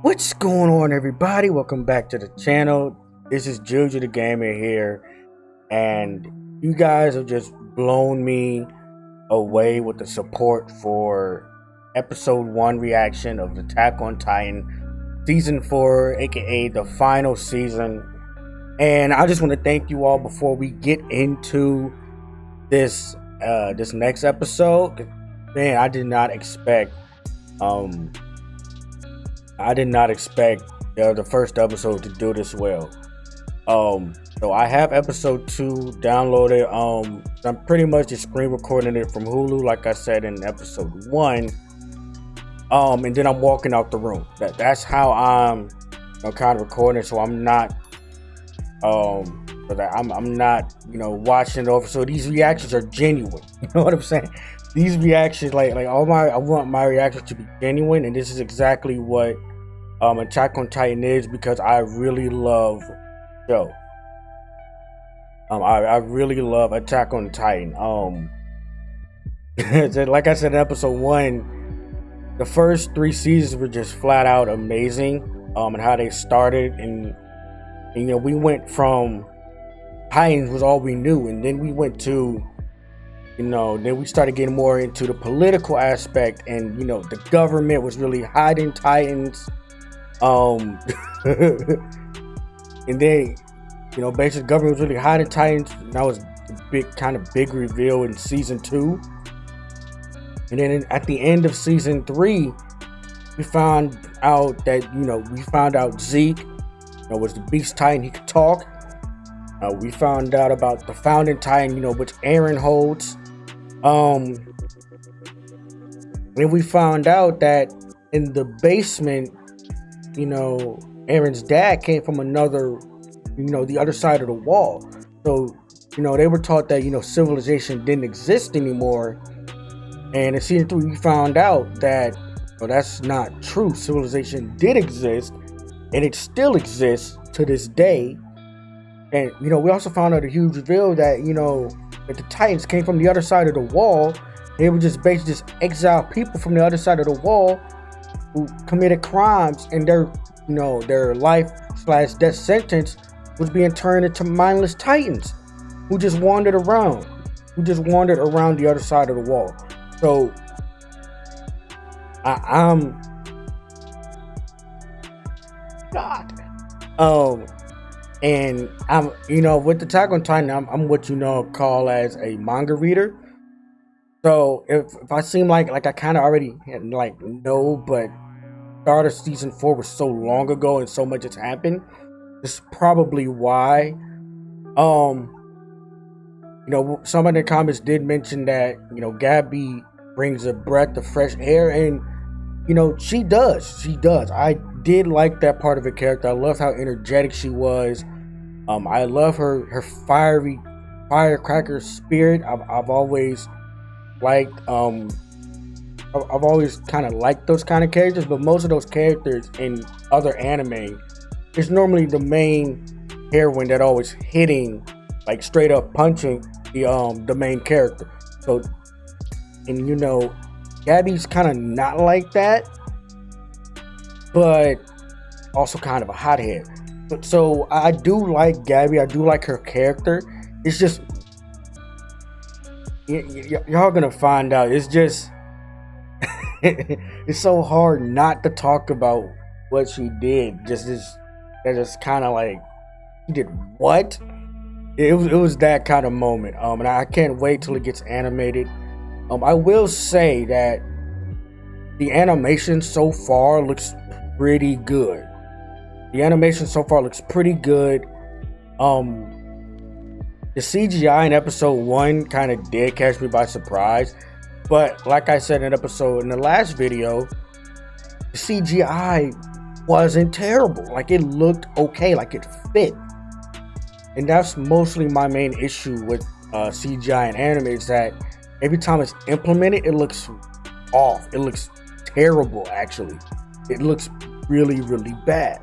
What's going on, everybody? Welcome back to the channel. This is Juju the Gamer here, and you guys have just blown me away with the support for episode 1 reaction of Attack on Titan season 4, aka the final season. And I just want to thank you all before we get into this next episode. Man, I did not expect the first episode to do this well. So I have episode 2 downloaded. I'm pretty much just screen recording it from Hulu, like I said in episode 1. And then I'm walking out the room. That's how I'm kind of recording. So I'm not I'm not watching it over. So these reactions are genuine. You know what I'm saying? These reactions, I want my reactions to be genuine, and this is exactly what Attack on Titan is, because I really love the show. I really love Attack on Titan. Like I said in episode 1, the first 3 seasons were just flat out amazing. And how they started, and we went from Titans was all we knew, and then we went to then we started getting more into the political aspect, and the government was really hiding Titans. And then basically government was really hiding Titans. And that was the big reveal in season 2. And then at the end of season 3, we found out that ZEKE was the Beast Titan. He could talk. We found out about the Founding Titan, which EREN holds. And we found out that in the basement, EREN's dad came from another, the other side of the wall. So, they were taught that, civilization didn't exist anymore. And in season 3, we found out that that's not true. Civilization did exist, and it still exists to this day. And, we also found out a huge reveal that, that the Titans came from the other side of the wall. They were just basically exiled people from the other side of the wall who committed crimes, and their life/death sentence was being turned into mindless Titans who just wandered around the other side of the wall. So I'm God. And I'm, with Attack on Titan, I'm what call as a manga reader. So if I seem like I kind of already know, but start of season 4 was so long ago and so much has happened, this is probably why. Some of the comments did mention that Gabby brings a breath of fresh air, and she does. I did like that part of her character. I love how energetic she was. I love her firecracker spirit. I've always liked I've always kind of liked those kind of characters, but most of those characters in other anime, it's normally the main heroine that always hitting, straight up punching the main character. So, and Gabby's kind of not like that, but also kind of a hothead. So I do like Gabby. I do like her character. It's just y'all gonna find out. It's just it's so hard not to talk about what she did. Just kind of she did what? It was that kind of moment. And I can't wait till it gets animated. I will say that the animation so far looks pretty good. The animation so far looks pretty good. The CGI in episode 1 kind of did catch me by surprise. But like I said in the last video, the CGI wasn't terrible. It looked okay. It fit. And that's mostly my main issue with CGI and anime, is that every time it's implemented, it looks off. It looks terrible, actually. It looks really, really bad.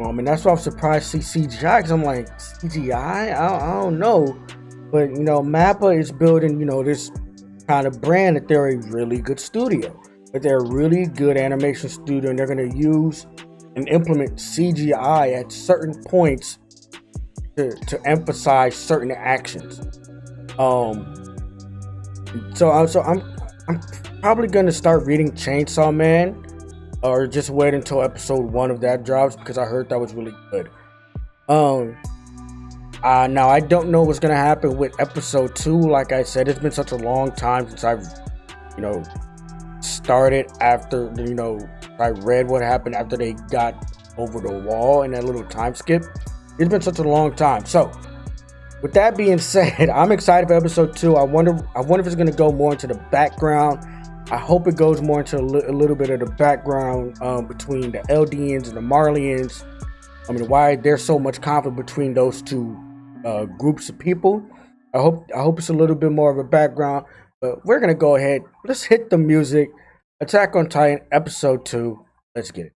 And that's why I'm surprised to see CGI, because I'm like, CGI? I don't know. But, MAPPA is building, this kind of brand that they're a really good studio. but they're a really good animation studio, and they're going to use and implement CGI at certain points to emphasize certain actions. Um, so I'm probably gonna start reading Chainsaw Man, or just wait until episode 1 of that drops because I heard that was really good. Um, now I don't know what's gonna happen with episode 2. Like I said, it's been such a long time since I've, you know, started after, I read what happened after they got over the wall in that little time skip. It's been such a long time. So with that being said, I'm excited for episode 2. I wonder if it's gonna go more into the background. I hope it goes more into a little bit of the background between the Eldians and the Marleyans. I mean, why there's so much conflict between those two groups of people. I hope it's a little bit more of a background. But we're gonna go ahead. Let's hit the music. Attack on Titan episode 2. Let's get it.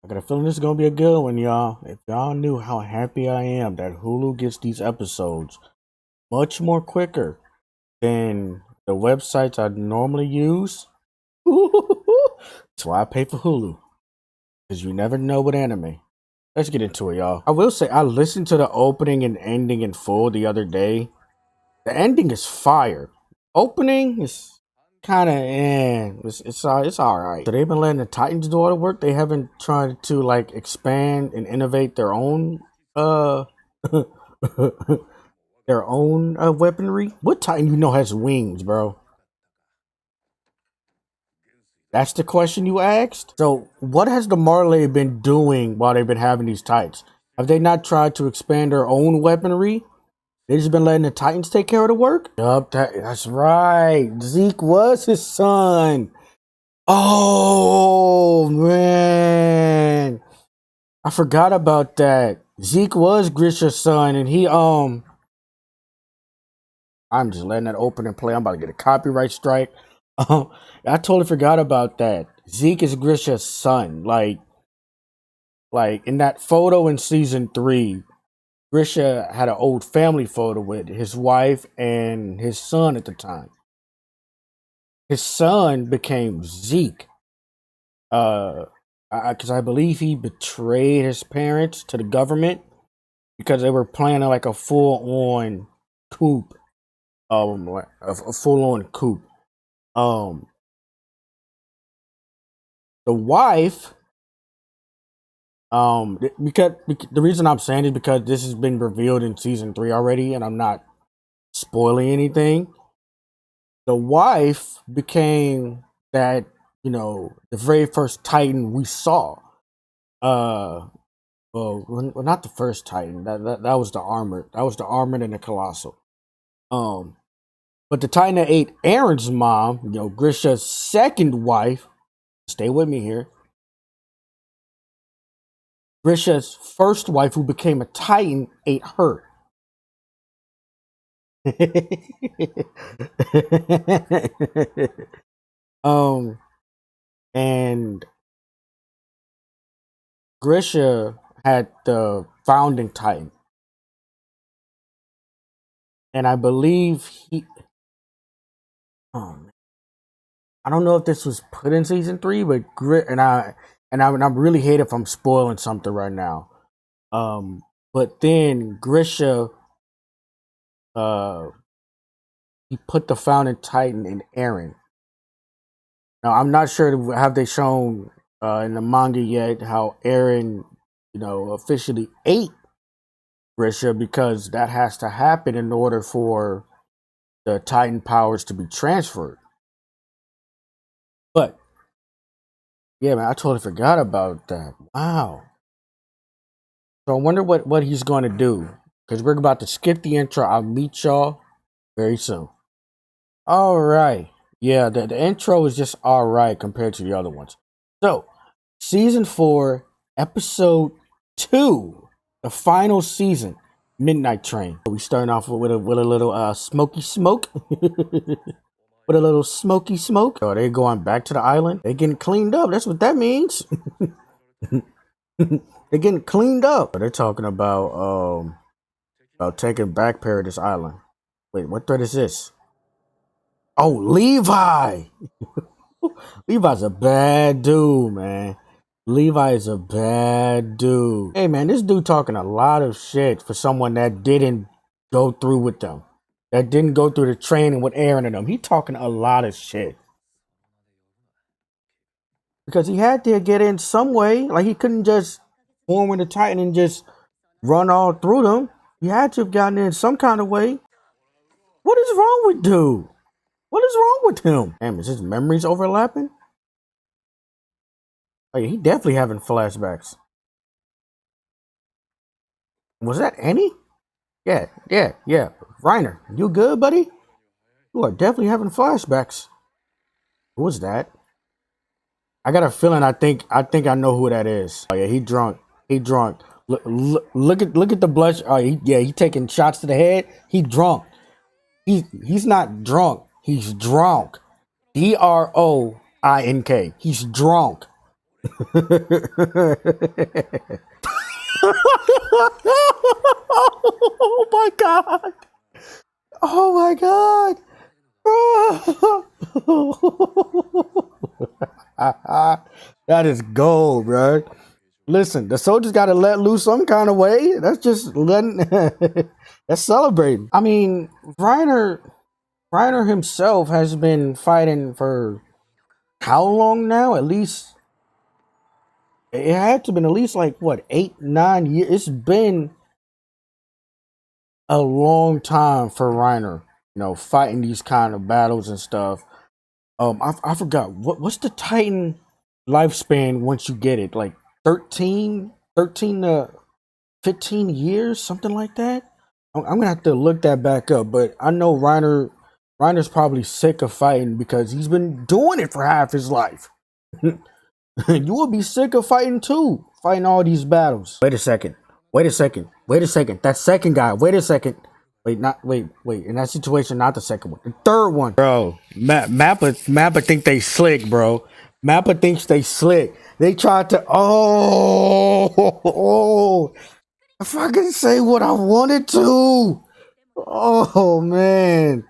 I got a feeling this is gonna be a good one, y'all. If y'all knew how happy I am that Hulu gets these episodes much more quicker than the websites I normally use, that's why I pay for Hulu. Because you never know with anime. Let's get into it, y'all. I will say, I listened to the opening and ending in full the other day. The ending is fire. Opening is kind of it's all right. So they've been letting the Titans do all the work. They haven't tried to like expand and innovate their own their own weaponry. What Titan has wings, bro? That's the question you asked. So what has the Marley been doing while they've been having these Titans? Have they not tried to expand their own weaponry? They just been letting the Titans take care of the work? Yup, that's right. Zeke was his son. Oh, man. I forgot about that. Zeke was Grisha's son, and I'm just letting that open and play. I'm about to get a copyright strike. I totally forgot about that. Zeke is Grisha's son. Like in that photo in season 3, Grisha had an old family photo with his wife and his son at the time. His son became Zeke. Because I believe he betrayed his parents to the government because they were planning like a full-on coup. A full-on coup. The wife. Because the reason I'm saying is because this has been revealed in season 3 already, and I'm not spoiling anything. The wife became that, the very first Titan we saw. Well, not the first Titan. That was the armored. That was the armored and the colossal. But the Titan that ate Eren's mom, Grisha's second wife. Stay with me here. Grisha's first wife, who became a Titan, ate her. And Grisha had the founding Titan, and I believe I don't know if this was put in season 3, but I'm really hate if I'm spoiling something right now. But then Grisha, he put the founding Titan in Eren. Now I'm not sure have they shown in the manga yet how Eren, officially ate Grisha, because that has to happen in order for the Titan powers to be transferred. But yeah, man, I totally forgot about that. Wow. So I wonder what he's going to do, because we're about to skip the intro. I'll meet y'all very soon. All right. Yeah, the intro is just all right compared to the other ones. So, season 4, episode 2, the final season, Midnight Train. We starting off with a little smoky smoke. with a little smoky smoke. Oh, they going back to the island. They getting cleaned up. That's what that means. They're getting cleaned up. They're talking about taking back Paradis Island. Wait, what threat is this? Oh, Levi. Levi's a bad dude, man. Levi is a bad dude. Hey, man, this dude talking a lot of shit for someone that didn't go through with them. That didn't go through the training with Eren and them. He talking a lot of shit. Because he had to get in some way. Like, he couldn't just form with the Titan and just run all through them. He had to have gotten in some kind of way. What is wrong with dude? What is wrong with him? Damn, is his memories overlapping? Oh, yeah, he definitely having flashbacks. Was that Annie? Yeah. Reiner, you good, buddy? You are definitely having flashbacks. Who was that? I got a feeling. I think I know who that is. Oh yeah, he drunk. He drunk. Look at the blush. Oh he taking shots to the head. He drunk. He's not drunk. He's drunk. DROINK. He's drunk. Oh my god. Oh my god. That is gold, bro. Listen, the soldiers got to let loose some kind of way. That's just letting. That's celebrating. I mean, Reiner himself has been fighting for how long now? At least it had to have been at least like what 8, 9 years. It's been a long time for Reiner. You know, fighting these kind of battles and stuff. I forgot what's the Titan lifespan once you get it, like 13 to 15 years, something like that. I'm gonna have to look that back up, but I know Reiner's probably sick of fighting because he's been doing it for half his life. You will be sick of fighting too, fighting all these battles. Wait a second. That second guy. Wait a second. Wait. In that situation, not the second one. The third one. Bro, Mappa think they slick, bro. Mappa thinks they slick. They tried to, if I can say what I wanted to. Oh, man.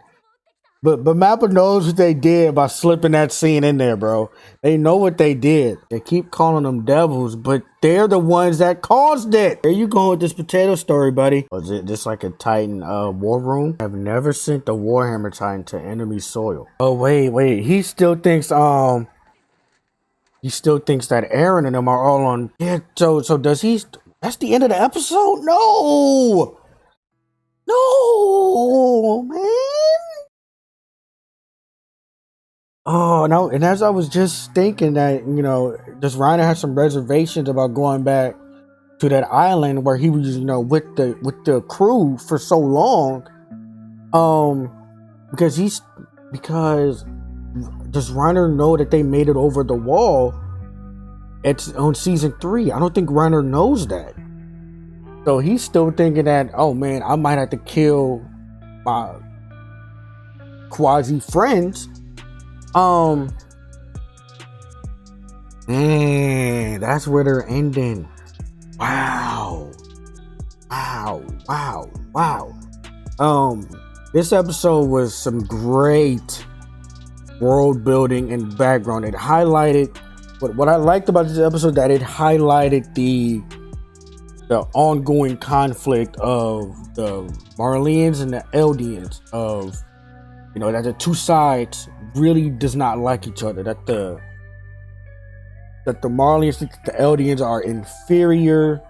But Mappa knows what they did by slipping that scene in there, bro. They know what they did. They keep calling them devils, but they're the ones that caused it. There you go with this potato story, buddy. Was it just like a Titan war room? I've never sent the Warhammer Titan to enemy soil. Oh, wait. He still thinks that Eren and them are all on. Yeah, so does he? That's the end of the episode? No, man. Oh no! And as I was just thinking that, you know, does Reiner have some reservations about going back to that island where he was, you know, with the crew for so long? Because does Reiner know that they made it over the wall? It's on season 3. I don't think Reiner knows that. So he's still thinking that, oh man, I might have to kill my quasi friends. Man, that's where they're ending. Wow. This episode was some great world building and background. It highlighted what I liked about this episode, that it highlighted the ongoing conflict of the Marleyans and the Eldians, of, you know, that the two sides really does not like each other, that the Marleyans think that the Eldians are inferior,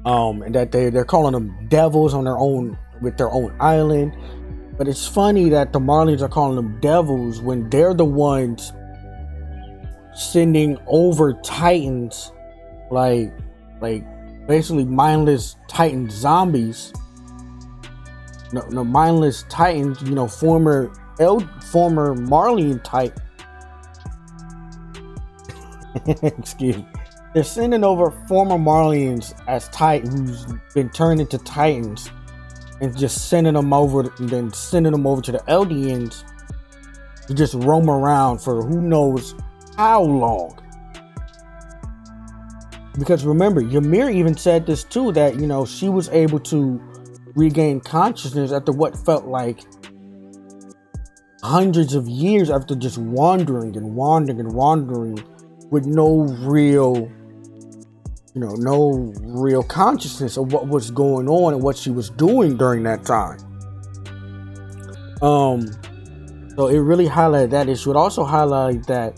and that they're calling them devils on their own, with their own island. But it's funny that the Marleyans are calling them devils when they're the ones sending over Titans, like basically mindless Titan zombies. No, mindless Titans, you know, former Marleyan type. Excuse me. They're sending over former Marleyans as Titans who's been turned into Titans and just sending them over, and then sending them over to the Eldians to just roam around for who knows how long. Because remember, Ymir even said this too, that, you know, she was able to regain consciousness after what felt like hundreds of years, after just wandering and wandering and wandering with no real consciousness of what was going on and what she was doing during that time. So it really highlighted that issue. It also highlighted that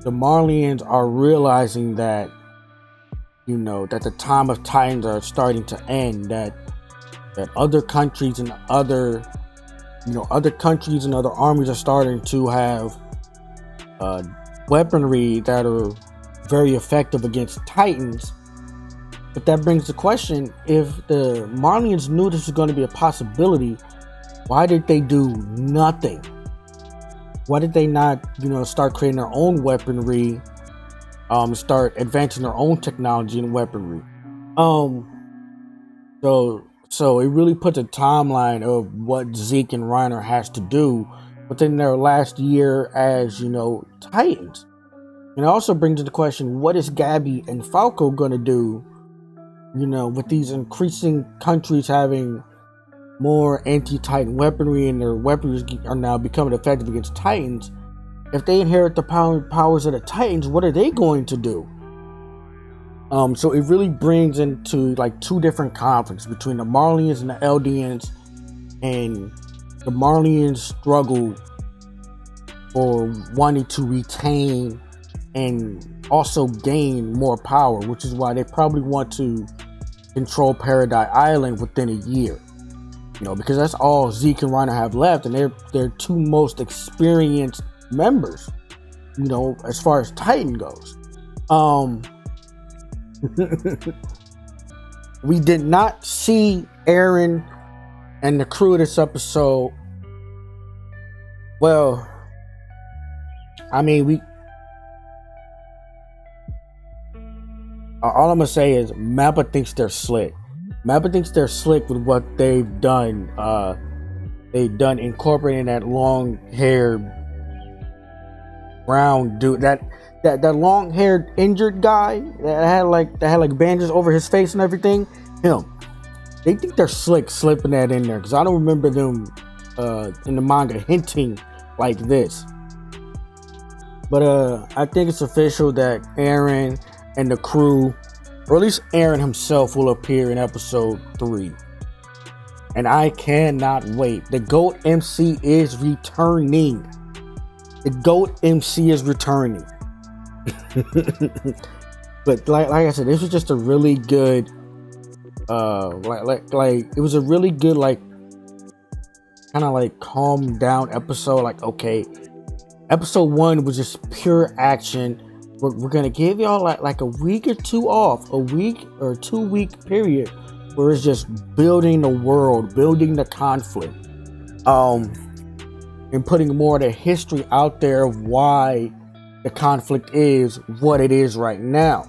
the Marleyans are realizing that, you know, that the time of Titans are starting to end, that other countries and other armies are starting to have weaponry that are very effective against Titans. But that brings the question, if the Marleyans knew this was going to be a possibility, why did they do nothing? Why did they not, you know, start creating their own weaponry, start advancing their own technology and weaponry? So it really puts a timeline of what Zeke and Reiner has to do within their last year as, you know, Titans. And it also brings into question, what is Gabby and Falco going to do, you know, with these increasing countries having more anti-Titan weaponry, and their weapons are now becoming effective against Titans. If they inherit the powers of the Titans, what are they going to do? So it really brings into like two different conflicts between the Marleyans and the Eldians, and the Marleyans struggle for wanting to retain and also gain more power, which is why they probably want to control Paradise Island within a year. You know, because that's all Zeke and Reiner have left, and they're two most experienced members, you know, as far as Titan goes. We did not see EREN and the crew of this episode. Well, I mean, all I'm gonna say is Mappa thinks they're slick. Mappa thinks they're slick with what they've done. They've done incorporating that long-haired brown dude, that long-haired injured guy that had like bandages over his face and everything. Him. They think they're slick slipping that in there, because I don't remember them in the manga hinting like this. But I think it's official that EREN and the crew, or at least EREN himself, will appear in episode 3. And I cannot wait. The GOAT MC is returning. The GOAT MC is returning. But like I said, this was just a really good it was a really good, like, kind of like calm down episode. Like, okay, episode 1 was just pure action. We're gonna give y'all like a week or two off, a week or 2 week period where it's just building the world, building the conflict, and putting more of the history out there of why the conflict is what it is right now.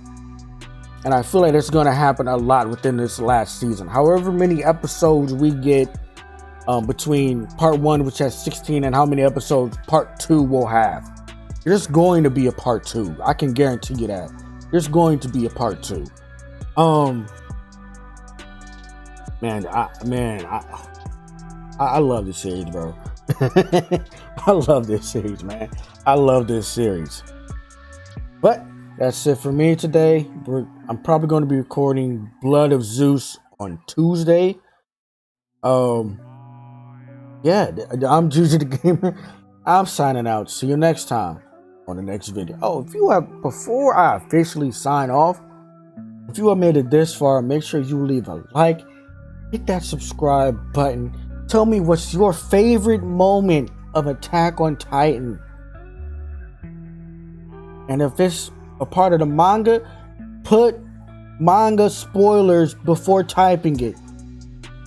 And I feel like it's gonna happen a lot within this last season. However many episodes we get between part 1, which has 16, and how many episodes part 2 will have. There's going to be a part 2. I can guarantee you that. There's going to be a part 2. I love this series, bro. I love this series, man. I love this series. But that's it for me today. I'm probably going to be recording Blood of Zeus on Tuesday. Yeah, I'm Juicy the Gamer. I'm signing out. See you next time on the next video. Before I officially sign off, if you have made it this far, make sure you leave a like, hit that subscribe button. Tell me what's your favorite moment of Attack on Titan. And if it's a part of the manga, put manga spoilers before typing it.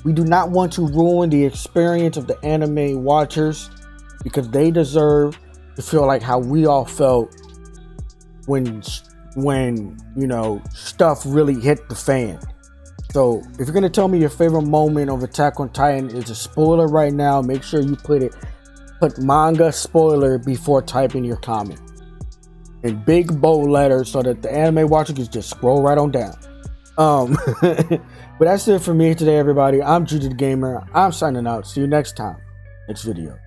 We do not want to ruin the experience of the anime watchers, because they deserve to feel like how we all felt when you know, stuff really hit the fan. So if you're gonna tell me your favorite moment of Attack on Titan is a spoiler right now, make sure you put manga spoiler before typing your comment in big bold letters so that the anime watcher can just scroll right on down. But that's it for me today, everybody. I'm Juju the Gamer. I'm signing out. See you next time. Next video.